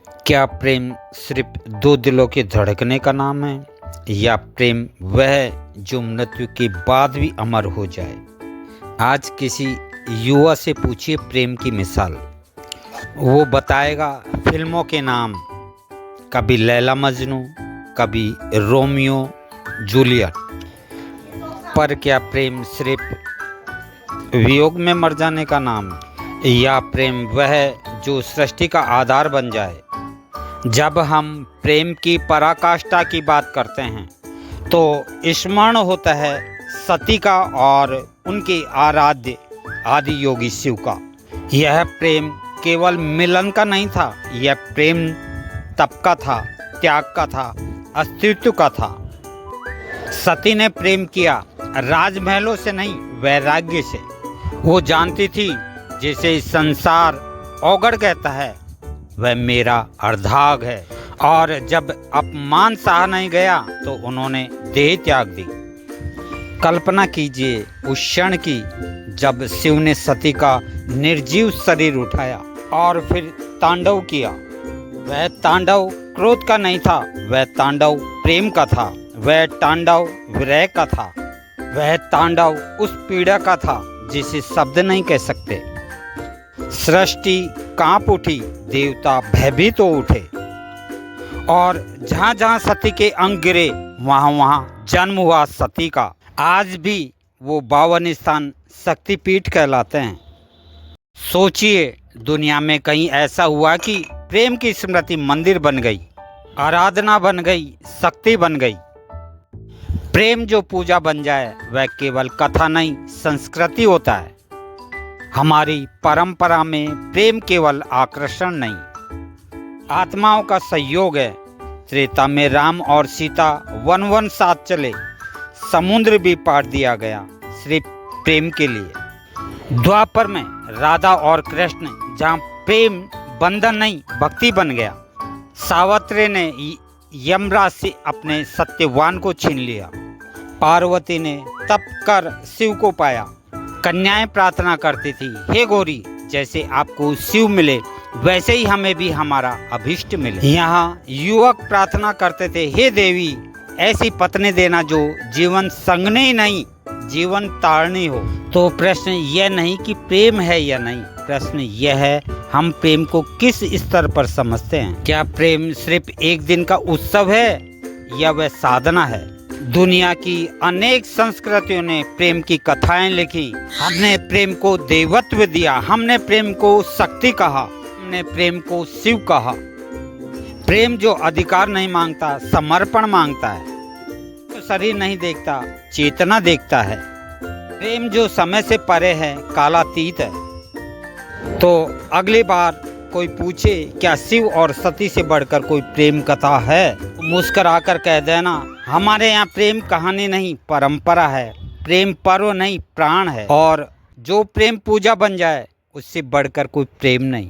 क्या प्रेम सिर्फ दो दिलों के धड़कने का नाम है, या प्रेम वह है जो मृत्यु के बाद भी अमर हो जाए? आज किसी युवा से पूछिए प्रेम की मिसाल, वो बताएगा फिल्मों के नाम, कभी लैला मजनू, कभी रोमियो जूलियट। पर क्या प्रेम सिर्फ वियोग में मर जाने का नाम है, या प्रेम वह है जो सृष्टि का आधार बन जाए? जब हम प्रेम की पराकाष्ठा की बात करते हैं तो स्मरण होता है सती का और उनके आराध्य आदि योगी शिव का। यह प्रेम केवल मिलन का नहीं था, यह प्रेम तप का था, त्याग का था, अस्तित्व का था। सती ने प्रेम किया राजमहलों से नहीं, वैराग्य से। वो जानती थी जिसे संसार औगड़ कहता है वह मेरा अर्धांग है, और जब अपमान सहा नहीं गया तो उन्होंने देह त्याग दी। कल्पना कीजिए उस क्षण की जब शिव ने सती का निर्जीव शरीर उठाया और फिर तांडव किया। वह तांडव क्रोध का नहीं था, वह तांडव प्रेम का था, वह तांडव विरह का था, वह तांडव उस पीड़ा का था जिसे शब्द नहीं कह सकते। सृष्टि कांप उठी, देवता भयभीत हो उठे, और जहाँ जहाँ सती के अंग गिरे वहाँ वहाँ जन्म हुआ सती का। आज भी वो 52 स्थान शक्तिपीठ कहलाते हैं। सोचिए दुनिया में कहीं ऐसा हुआ कि प्रेम की स्मृति मंदिर बन गई, आराधना बन गई, शक्ति बन गई। प्रेम जो पूजा बन जाए वह केवल कथा नहीं, संस्कृति होता है। हमारी परंपरा में प्रेम केवल आकर्षण नहीं, आत्माओं का सहयोग है। त्रेता में राम और सीता वन साथ चले, समुद्र भी पार दिया गया सिर्फ प्रेम के लिए। द्वापर में राधा और कृष्ण, जहाँ प्रेम बंधन नहीं भक्ति बन गया। सावित्री ने यमराज से अपने सत्यवान को छीन लिया। पार्वती ने तप कर शिव को पाया। कन्याएं प्रार्थना करती थी, हे गौरी, जैसे आपको शिव मिले वैसे ही हमें भी हमारा अभिष्ट मिले। यहाँ युवक प्रार्थना करते थे, हे देवी, ऐसी पत्नी देना जो जीवन संगनी नहीं जीवन तारनी हो। तो प्रश्न यह नहीं कि प्रेम है या नहीं, प्रश्न यह है हम प्रेम को किस स्तर पर समझते हैं। क्या प्रेम सिर्फ एक दिन का उत्सव है या वह साधना है? दुनिया की अनेक संस्कृतियों ने प्रेम की कथाएं लिखी। हमने प्रेम को देवत्व दिया, हमने प्रेम को शक्ति कहा, हमने प्रेम को शिव कहा। प्रेम जो अधिकार नहीं मांगता, समर्पण मांगता है। तो शरीर नहीं देखता, चेतना देखता है। प्रेम जो समय से परे है, कालातीत है। तो अगली बार कोई पूछे क्या शिव और सती से बढ़कर कोई प्रेम कथा है, मुस्कुराकर कह देना, हमारे यहाँ प्रेम कहानी नहीं, परंपरा है। प्रेम पर्व नहीं, प्राण है। और जो प्रेम पूजा बन जाए उससे बढ़कर कोई प्रेम नहीं।